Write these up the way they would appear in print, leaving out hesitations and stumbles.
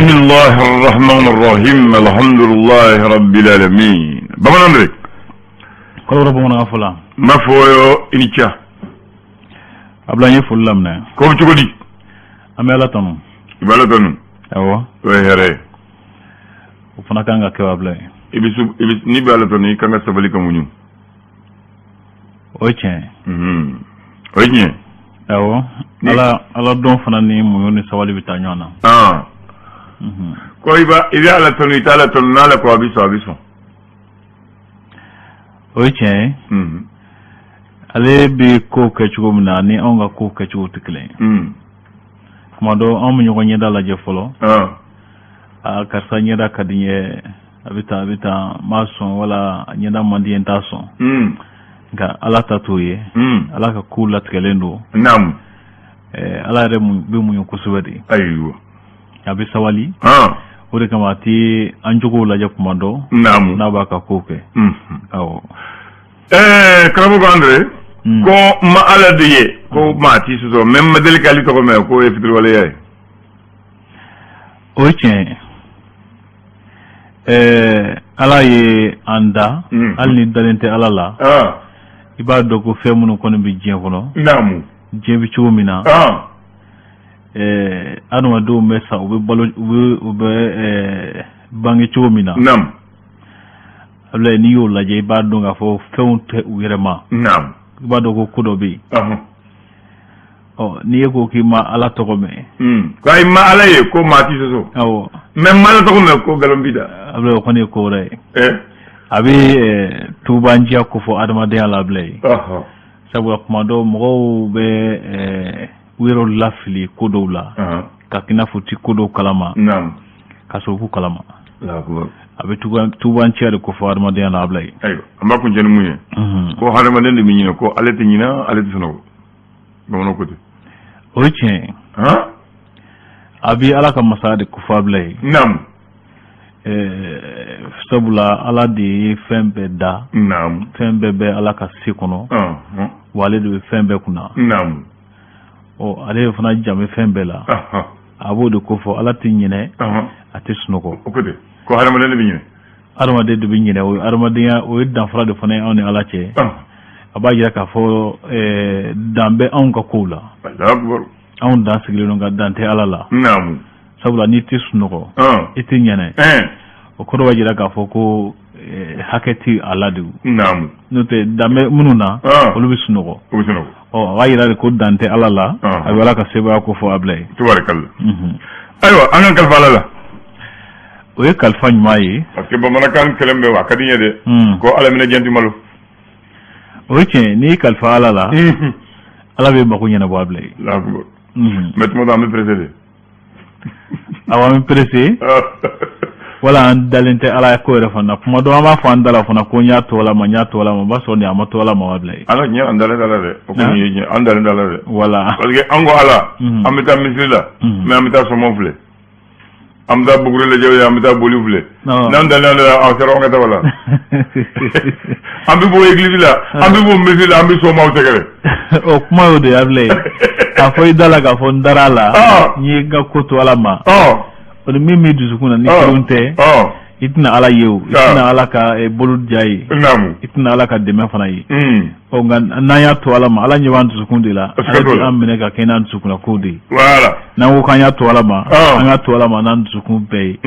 بسم الله الرحمن الرحيم الحمد لله رب العالمين بابا نندرك كل ربنا غفلا ما فويو إنيشا أبلا يفعل لمنا كم تقولي أميلا تنو إبالا تنو أيوة وهي وفنا كان غكوا أبلا إبس نبالا تنو كان غسبالي كمونيو ويتشين ويتشين أيوة ala don fana ni mu ni sawali bitanyana ko iba ala tonu itala tonu nala ko abiso oche ale bi ko ke chugo mna ni onga ko ke chugo tikle kuma do am ñu ko ñeda la je folo karsa ñeda kadinye abita mason wala ñeda mandi entason ga ala tatuye ala ka kula tkelendo nam ala re mu be mu ko suwedi aywa abi sawali ore kama ti anjugo la japp mando nam na ba ka koke awo kramo André ko ma ala de ko ma ti so même ma delikali to ko me ko e fitri wala yay oche ala ye anda alni dalente ala la iba dogo femunu kono bi jenfono namu jebi chumina anu ado mesa ube balo ube bangi chumina nam abla ni yo la je ba do nga fo feunte wirema nam iba dogo kudo bi ni ko ki ma ala to ko me kay ma ala ye ko ma ti so awo même ma la to ko me ko galombida abla ko ne ko re abi tubanjia ko fo adama de ala blay sabu kuma do mo be wiro lafili kodo la ka kina futi kodo kalama nam kaso ku kalama la ko abi tubanjia ko fo adama de ala blay ayo amba ko jenu muye ko harama den de minyina ko alete nyina alete sono bono ko de oche abi ala ka masade ko fo blay nam sabula ala de fembe da nam fembe be ala ka sikono wale de fembe kuna nam o ale fana jame fembe la abo de ko fo ala tinyine ati sunoko ko de ko harama de binyine arma de binyine o arma de ya o dan fara de fana on ala che aba jira ka fo dambe on ka kula Allahu akbar on dan sigile no ga dante ala la nam sabula ni ti sunoko iti nyane o ko do jira ka fo ko haketi aladu nam note dame mununa olubi sunoko o wayira ko dante alala ay wala ka seba ko fo ablay tubarakalla aywa anan kalfa alala o ye kalfa nymayi parce que bamana kan kelembe wa kadinya de ko alamina jenti malu o che ni kalfa alala ala be mako nyana bo ablay la ko metmo da me précédé awami pressé wala dalinte ala ko refana kuma do ma fa andala fana ko nyato wala ma baso ni amato wala ma wablay ala nya andala dala de ko ni andala dala de wala parce que ango ala amita misila mais amita somofle amda bugure le jew amita bolufle nan dala la awsero ngata wala ambi bo église la ambi bo misila ambi so maw tegere o kuma o de ablay afoy dala ga fon darala ni ga koto wala ma o mimi dusukuna ni kunte itna ala yew itna ala ka bolud jayi itna ala ka deme fana yi o ngan naya to ala ma ala nyawan dusukunde la ala amene ka kenan dusukuna kodi wala na wo kanya to ala ma anga to ala ma nan dusukun be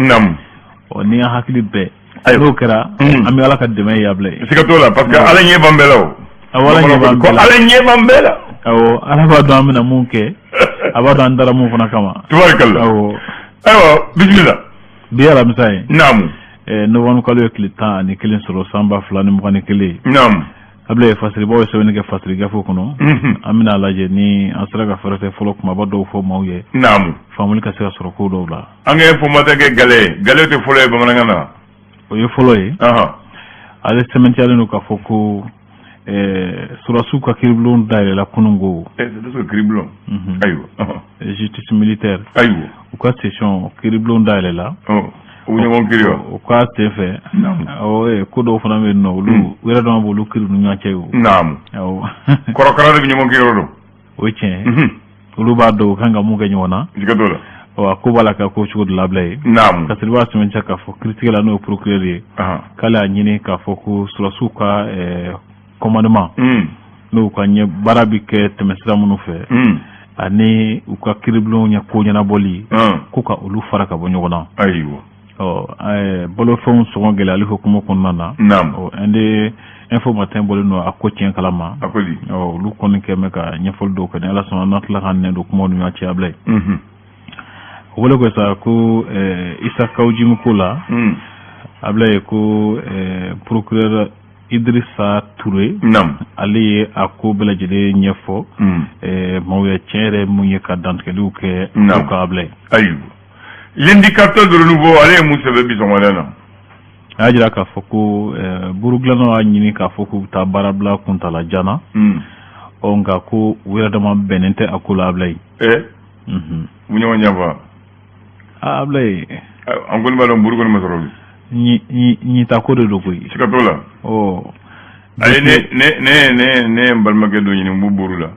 o ni hakili be no kera ami ala ka deme yable sikato la parce que ala nye bambelo awala nye bambela ko ala nye bambela awo ala ba do amina munke abado andara mun fana kama tubarakalla awo aywa bismillah biara misai naam no won ko le clita ni kilin soro samba fulani mo kan kili naam able fasri bo so ni ke fasri gafo kono amina laje ni asra ga farate folo kuma bado fo mawye naam famul ka sera soro ko do la anga fo mata ke gale te folo e bamana ngana o ye folo e ale sementale no ka foko sura suka kriblon dale la kunungo c'est ce kriblon aywa justice militaire aywa ou quoi session kriblon dale la o nyamon kirio o quoi te fait o ko do fona me no lu wera do bo lu kribu nya chewu naam o korokara de nyamon kirio do o chen lu ba do kanga mu ga nyona dikadola a ko bala ka ko cogo de labila ye ka siri b'a sɛmɛn k'a fɔ critique la n'o ye procureur ye k'ale y'a ɲini k'a fɔ ko sɔrɔsiw ka commandement n'u ka ɲɛ baara bi kɛ tɛmɛsira minnu fɛ ani u ka kiribulonw ɲɛ ko ɲɛnabɔli ko ka olu fara ka bɔ ɲɔgɔn na bolofɛnw sɔngɔ gɛlɛyali hukumu kɔnɔna na un des info matin bɔlen don a ko tiɲɛ kalama olu kɔni kɛ mɛ ka ɲɛfɔli dɔw kɛ ni ala sɔnna n'a tila ka nɛ don kumaw ni ɲɔgɔn cɛ abila ye o wele ko sa ko isa kawjimu ko la abila ye ko procureur Idrissa Touré ale ye a ko bɛɛ lajɛlen ɲɛfɔ maaw ye tiɲɛ yɛrɛ mun ye ka dantigɛliw kɛ o ka abila ye l'indicateur de renouveau ale ye mun sɛbɛn bi sɔgɔmada na a y'a jira k'a fɔ ko buru dilannaw y'a ɲini k'a fɔ k'u bɛ taa baara bila kuntala janna nka ko u yɛrɛ dama bɛnnen tɛ a ko la abila ye u ɲɔgɔn ɲɛfa abila ye an kɔni b'a dɔn buru kɔni ma sɔrɔ bi ɲita ko de don koyi siga t'o la ale ne ye n balimakɛ dɔ ɲini n b'u buru la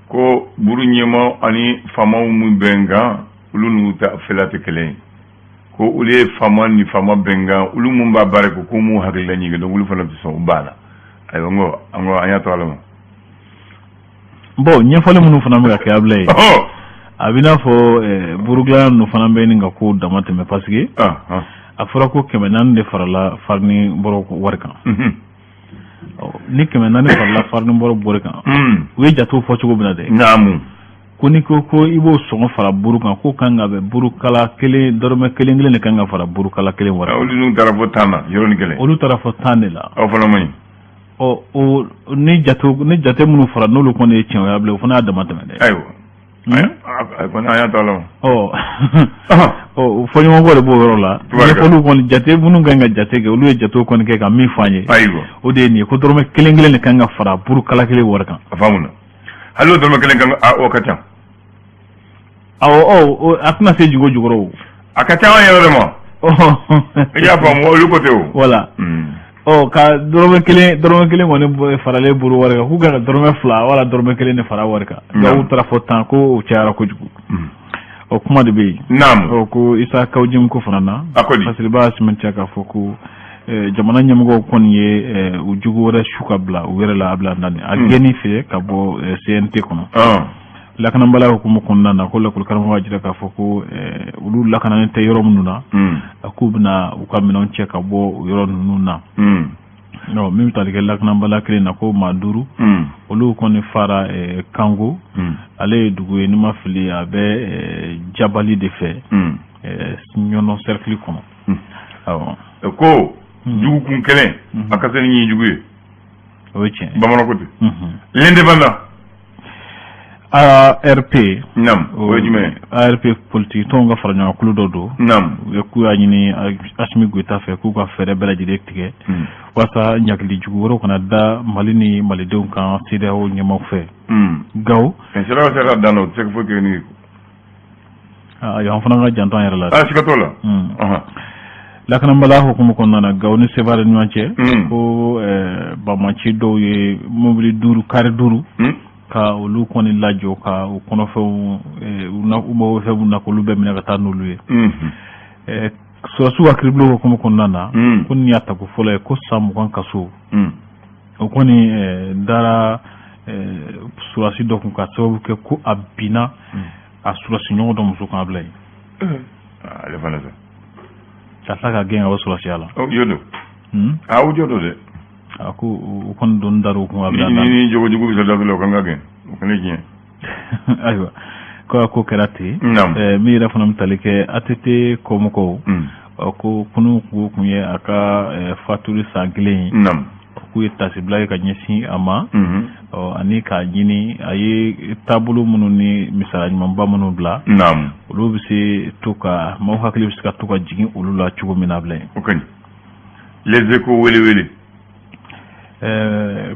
ko buru ɲɛmaw ani faamaw mun bɛ n kan olu n'u ta fɛla tɛ kelen ye ko olu ye faama ni faama bɛ n kan olu mun b'a baara kɛ ko mun hakilila ɲigin donc olu fana tɛ sɔn u b'a la ayiwa n ko an y'a to ala ma bon ɲɛfɔli minnu fana bɛ ka kɛ abila ye a b'i n'a fɔ burugila ninnu fana bɛ nin ka ko dama tɛmɛ parce que a fɔra ko 400 de farala farini bɔrɔ wari kan ni 400 farala farini bɔrɔ kan u ye jatew fɔ cogo min na dɛ ko ni ko i b'o sɔngɔ fara buru kan ko kan ka bɛn buru kala kelen dɔrɔmɛ kelen kelen de kan ka fara buru kala kelen wari olu dun taara fɔ 10 na yɔrɔnin kelen olu taara fɔ 10 de la aw fana man ɲi ni jate minnu fara n'olu kɔni ye tiɲɛ o y'a bila o fana y'a dama tɛmɛ dɛ ayiwa kɔni an y'a to ala ma fɔ ɲɔgɔn de b'o yɔrɔ la ɲɛfɔliw kɔni jate minnu kan ka jate kɛ olu ye jatew kɔni kɛ ka min fɔ an ye ayiwa o de ye nin ye ko dɔrɔmɛ kelen kelen de kan ka fara buru kala kelen wari kan a faamu na hali o dɔrɔmɛ kelen kan o ka ca a tɛna se jugo jukɔrɔ a ka ca an yɛrɛ de ma i y'a faamu olu ko tɛ o voilà ka dɔrɔmɛ kelen kɔni faralen buru wari kan k'u ka dɔrɔmɛ 2 wala dɔrɔmɛ 1 de fara wari kan nka u taara fɔ 10 ko o cayara kojugu o kuma de bɛ yen ko isa kawjimu ko fana na parce que b'a sɛmɛntiya k'a fɔ ko jamana ɲɛmɔgɔw kɔni ye u jugu wɛrɛ su ka bila u yɛrɛ la a bila nani a gɛnni fɛ ka bɔ CNT kɔnɔ lakanabaliya hukumu kɔnɔna na ko lakɔlikaramɔgɔ y'a jira k'a fɔ ko olu lakananen tɛ yɔrɔ minnu na a k'u bɛna u ka minɛnw cɛ ka bɔ o yɔrɔ ninnu na min bɛ tali kɛ lakanabaliya kelen na ko maa 5 olu kɔni fara Kango ale ye dugu ye ni ma fili a bɛ Jabali de fɛ ɲɔnɔ cercle kɔnɔ ko jugu kun kelen a ka se ni jugu ye o ye tiɲɛ bamananw ko ten l'indépendant ARP o ye jumɛn ARP politique tɔnw ka fara ɲɔgɔn kulu dɔ don u ye k'u y'a ɲini Asimi Goyita fɛ k'u ka fɛɛrɛ bɛɛ lajɛlen tigɛ walasa ɲagili jugu wɛrɛw kana da Mali ni malidenw kan CEDEAO ɲɛmaw fɛ gawo CEDEAO sera dan o tɛ se ka foyi kɛ ni an fana ka janto an yɛrɛ la siga t'o la lakanabaliya hukumu kɔnɔna na gawo ni Sevare ni ɲɔgɔn cɛ ko bamaci dɔw ye mobili 5 kari 5 ka olu kɔni lajɔ ka u kɔnɔfɛnw u mago fɛnw na k'olu bɛɛ minɛ ka taa n'olu ye sɔrɔsiw ka kiribulon hukumu kɔnɔna na ko nin y'a tako fɔlɔ ye ko san 20 kaso o kɔni dara sɔrɔsi dɔ kun ka sababu kɛ ko a binna a sɔrɔsi ɲɔgɔn dɔ muso kan bila ye ale fana sa ka tila ka gɛn ka bɔ sɔrɔsiya la o jo do dɛ a ko u kɔni don dar'u kun a bila ni jogojugu bɛ se dafɛ la o kan ka gɛn o fana ye tiɲɛ ayiwa ko kɛra ten min yɛrɛ fana bɛ tali kɛ ATT kɔmɔgɔw ko kunu kun ye a ka fatuli san 1 ye k'u ye tasibila ye ka ɲɛsin a ma ani k'a ɲini a ye taabolo minnu ni misaliya ɲumanba minnu bila olu bɛ se to ka maaw hakili bɛ se ka to ka jigin olu la cogo min na bila ye o kaɲi les échos wele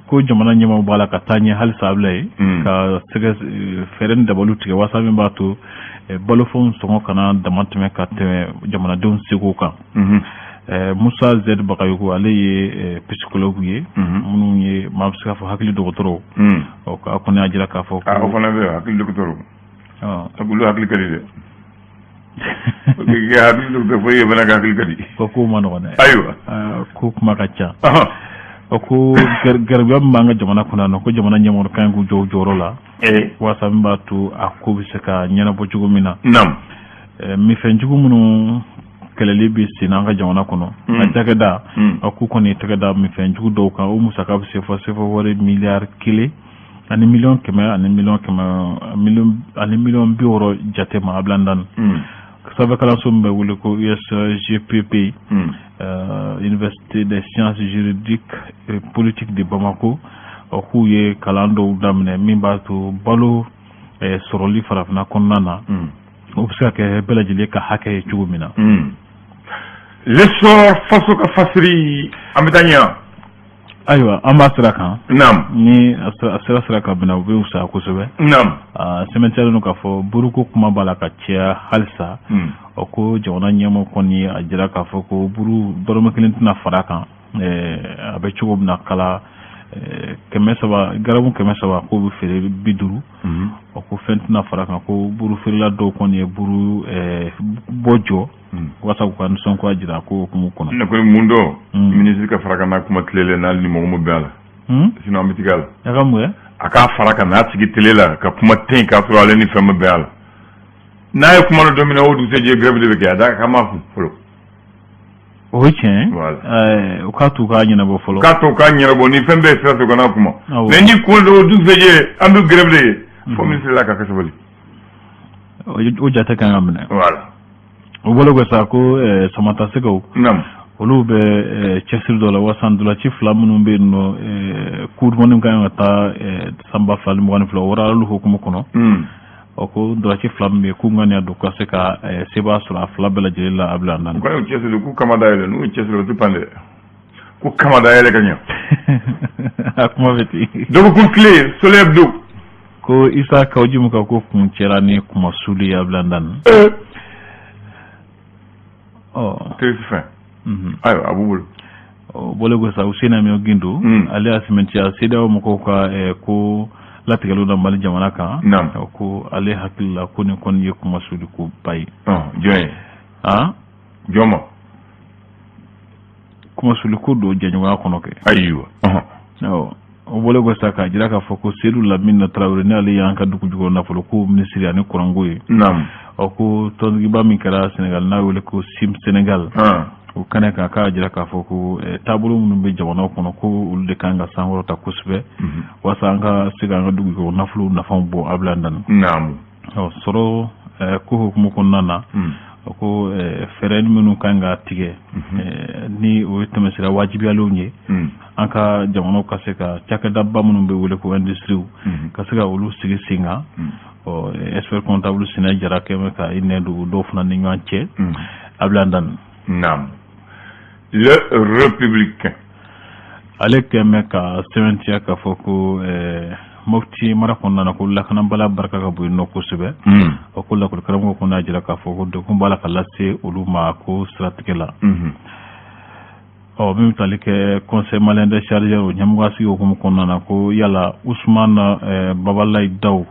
ko jamana ɲɛmaw b'a la ka taa ɲɛ halisa abila ye ka fɛɛrɛ ni dabaliw tigɛ walasa min b'a to balofɛnw sɔngɔ kana dama tɛmɛ ka tɛmɛ jamanadenw seko kan Musa Z Bagayoko ale ye psychologue ye minnu ye maa bɛ se k'a fɔ hakili dɔgɔtɔrɔw a kɔni y'a jira k'a fɔ ko o fana bɛ hakili dɔgɔtɔrɔw olu hakili ka di dɛ ke ha du do foye bana ga kil kadi ko ko man wona aywa ko kuma kacca ko garbe ma nga jamana kuna no ko jamana nyamor kan gu joro la wasa mbatu akko bisaka nyana bo jugo mina nam mi fen jugo munu kelele bi sinanga jamana kuno ataka da akku koni taka da mi fen jugo do kan o musaka bi sefo wore milliard kile ani million kema ani million bi euro jatema ablandan sabe kala sombe wuli ko USGPP Université des sciences juridiques et politiques de Bamako ku ye kalando damne mimba to balo soroli farafna konnana ubsa ke belajili ka hake chugumina l'essor faso ka fasri amitanya aywa ambassadra kan nam ni asra ka bina be usa ko sobe nam cemetery no ka fo buruko kuma bala ka cia halsa o ko jona nyamo koni ajira ka fo ko buru doroma kilintina faraka abe chugum na kala kemesaba garabu kemesaba ko bu fere biduru o ko fentina faraka ko buru firla do koni buru bojo wasa ko an son ko ajira ko kuma kono ne ko mundo ministre ka faraka na kuma tlele na ni mo bala sino amitigal yakamwe aka faraka na tigi telela ka kuma ten ka so ale ni femme bala na e kuma no domina o du seje grève de beke ada kama fu folo o chen o ka tu ka nyina bo folo ka to ka nyina bo ni fembe sa to kana kuma ne ni ko do du seje andu grève de fo ministre la ka ka sobali o jata kan amna voilà o bolo go sa ko samata sego nam olu be chesir dola wasan dola ci flamunu be no kud monim kan ta samba fal mo won flo wara lu hukumu kono o ko dola ci flam be ku ngani adu ko se ka seba sura flabela jela abla nan ko chesir ku kamada ele no chesir tu pande ku kamada ele kanyo akuma beti do ku clé soleil do ko isa ka ojimu ka ko kun cerani kuma suli abla nan très fin ayo abubul bole go sa usina mi ogindu ali asimenti ya sida o moko ka ko latigalo da mali jamana kan ko ali hakilla ko ni kon yeku masudi ko bay joy joma ko masudi ko do janwa kono ke aywa o bole go sa ka jira ka foko selu la minna trawre ni ali yanka du ko jugo na folo ko ministre ani kurangoy o ko ton giba min kara Senegal na wele ko sim Senegal o kana ka jira ka foko tabulu mun be jamana kono ko ulde kanga sangoro ta kusbe wasanga siga dugu ko naflu nafam bo ablandan o soro ko hukumu konnana ko feren minu kanga tige ni o temesira wajibi alonye anka jamana ka se ka chaka dabba mun be wele ko industry ka se ga ulu sigi singa o expert comptable sina jara keme ka inne do funa ni ñanche ablandan le républicain ale keme ka 70 ka foko mofti mara konna na ko lakana bala barka ka bu no ko sube o ko la ko karam ko na jira ka foko de ko bala kala se uluma ko stratégie o mi talike conseil malien de chargé o nyamwasi o ko konna na ko yala Ousmane Babalay Daw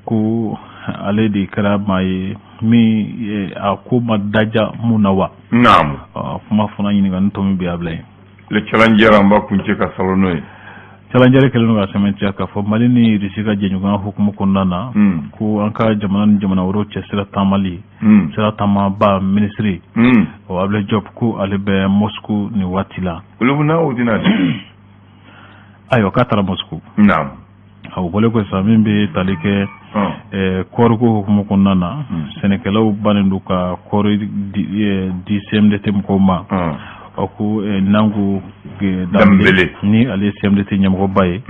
ko ale di kara mai mi akuma daja munawa kuma funa yini gan to mi bi ablay le challenger amba kunche ka salonoy challenger kele no ga sementi ka fo malini risika jenyu ga hukumu konnana ko anka jamana woro chesira tamali sira tama ba ministry o able job ko ale be Moscow ni watila ulubuna udina ayo katara Moscow aw bole ko samimbe talike korgo hukumu konnana senekelaw banindu ka kori di CMDT mkoma oku nangu dambele ni ale CMDT nyamgo baye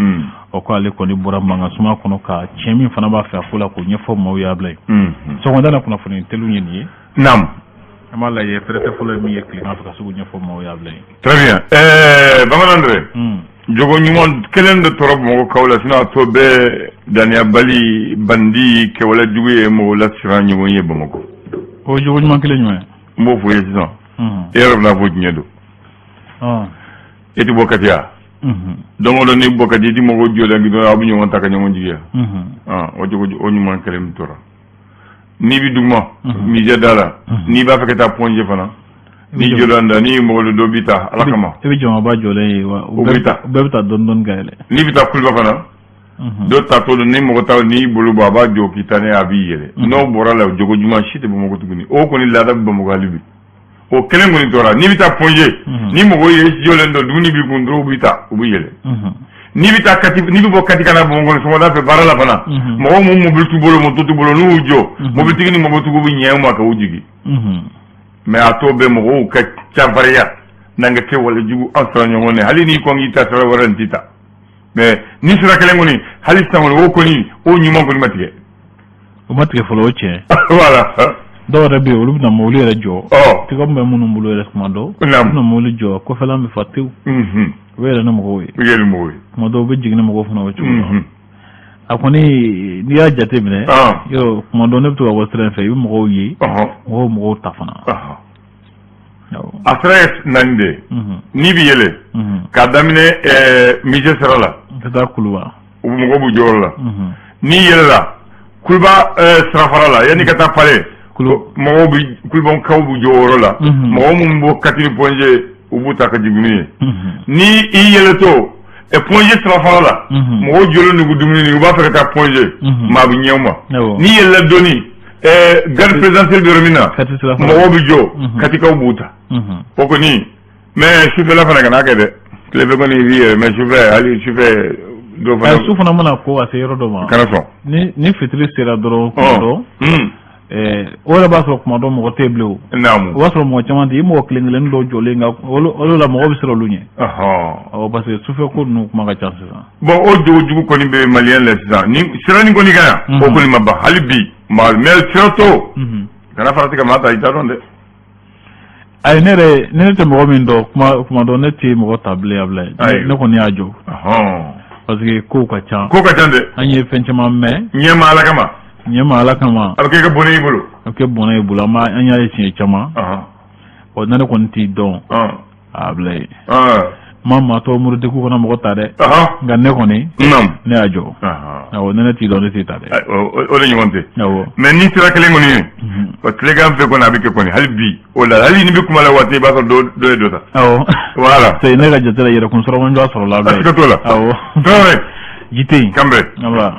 oko ale ko ni burama suma kono ka chemi fana ba fa kula ko nyefo mo yablay so wanda na kuna funi telu nyeni amala ye prete folo mi yekli na fa su nyefo mo yablay très bien Bamanandre jogo nyumon kelen de torop mo kawla sina to be dania bali bandi ke wala juguye mo la sira nyugo yeba mako o jogo nyumon kelen nyuma mo fo yesi erreur la fo nyedo eti bokatia donc do ni bokati di mo go jola ngi do abu nyumon taka nyumon jiya o jogo o nyumon kelen tora n'i bi duguma misère da la n'i b'a fɛ ka taa pɔnje fana ni jolanda ni mɔgɔ dɔ b'i ta ala kama i bɛ jɔnba jɔlen ye wa u bɛɛ bɛ taa dɔɔni ka yɛlɛ n'i bɛ taa kuluba fana dɔ tatɔ don ni mɔgɔ ta n'i bolo bɔ a b'a jɔ k'i ta ne a b'i yɛlɛ n'o bɔra la jogo ɲuman si tɛ Bamakɔ tuguni o kɔni laada bɛ Bamakɔ hali bi o kelen kɔni tora n'i bɛ taa pɔnje ni mɔgɔ ye jɔlen dɔ dumuni b'i kun dɔrɔn u b'i ta u b'i yɛlɛ n'i bɛ taa kati n'i bɛ bɔ kati kana Bamakɔ sɔgɔmada fɛ baara la fana mɔgɔ mun mobili t'u bolo moto t'u bolo n'u y'u jɔ mobilitigi ni mɔbilitigiw bɛ ɲɛ u ma ka u jigi mais a tɔ bɛ mɔgɔw ka cafariya n'an ka kɛwale jugu an sara ɲɔgɔn ye hali n'i kɔn k'i ta sira wɛrɛ nin t'i ta mais ni sira kelen kɔni hali sisan kɔni o kɔni o ɲuman kɔni ma tigɛ o ma tigɛ fɔlɔ o tiɲɛ voilà dɔw yɛrɛ bɛ yen olu bɛna mobili yɛrɛ jɔ tigɛ min bɛ minnu bolo yɛrɛ tuma dɔw u bɛna mobili jɔ kɔfɛla bɛ fa tewu u bɛ yɛlɛ ni mɔgɔw ye u yɛlɛ mɔgɔw ye tuma dɔw u bɛ jigin ni mɔgɔw fana o cogo la a kɔni n'i y'a jate minɛ yɔrɔ tuma dɔw ne bɛ to ka bɔ sira in fɛ i bɛ mɔgɔw ye mɔgɔw ta fana a sira ye naani de n'i bɛ yɛlɛ k'a daminɛ misɛ sira la ka taa kuluba mɔgɔw b'u jɔyɔrɔ la n'i yɛlɛla kuluba sirafara la yanni ka taa pale mɔgɔw bɛ kulubankaw b'u jɔyɔrɔ la mɔgɔw minnu bɔ kati ni pɔnje u b'u ta ka jigin n'u ye ni i yɛlɛtɔ pɔnje sirafara la mɔgɔw jɔlen n'u dumuni u b'a fɛ ka taa pɔnje maa bɛ ɲɛ u ma n'i yɛlɛla dɔɔni garde présidentielle bɛ yɔrɔ min na mɔgɔw bɛ jɔ katikaw b'u ta o kɔni mais sufɛla fana kana kɛ dɛ tilefɛ kɔni i b'i yɛrɛ mais sufɛ hali sufɛ dɔ fana su fana mana ko ka se yɔrɔ dɔ ma kana sɔn ni fitiri sera dɔrɔn kuma dɔ o yɛrɛ b'a sɔrɔ kuma dɔ mɔgɔ tɛ bilen o o b'a sɔrɔ mɔgɔ caman tɛ i mɔgɔ kelen kelen dɔw jɔlen nka olu la mɔgɔ bɛ siran olu ɲɛ parce que sufɛ ko ninnu kuma ka ca sisan bon o jogo jugu kɔni bɛ maliyɛn la sisan ni siranin kɔni ka yan o kɔni ma ban hali bi mais siratɔ kana farati ka maa ta i t'a dɔn dɛ ayi ne tɛ mɔgɔ min dɔn kuma dɔ ne tɛ mɔgɔ ta bilen ne kɔni y'a jɔ parce que kow ka ca dɛ an ye fɛn caman mɛn ɲɛma ala kama ɲɛma ala kama a bɛ kɛ ka bɔnɛ i bolo a bɛ kɛ bɔnɛ i bolo an y'a ye tiɲɛ caman ne kɔni t'i dɔn a bila ye maa tɔ murutigiw kɔnɔ mɔgɔ ta dɛ nka ne kɔni ne y'a jɔ ne t'i dɔn ne t'i ta dɛ o de ɲɔgɔn tɛ mais ni sira kelen kɔni ye tilegan fɛ kɔni a bɛ kɛ kɔni hali bi o la hali ni bɛ kuma la waati i b'a sɔrɔ dɔ ye dɔ ta voilà c'est ne ka jate la yɛrɛ kun sɔrɔ man jɔ sɔrɔ la a siga t'o la awɔ jite Jite kanbɛ voilà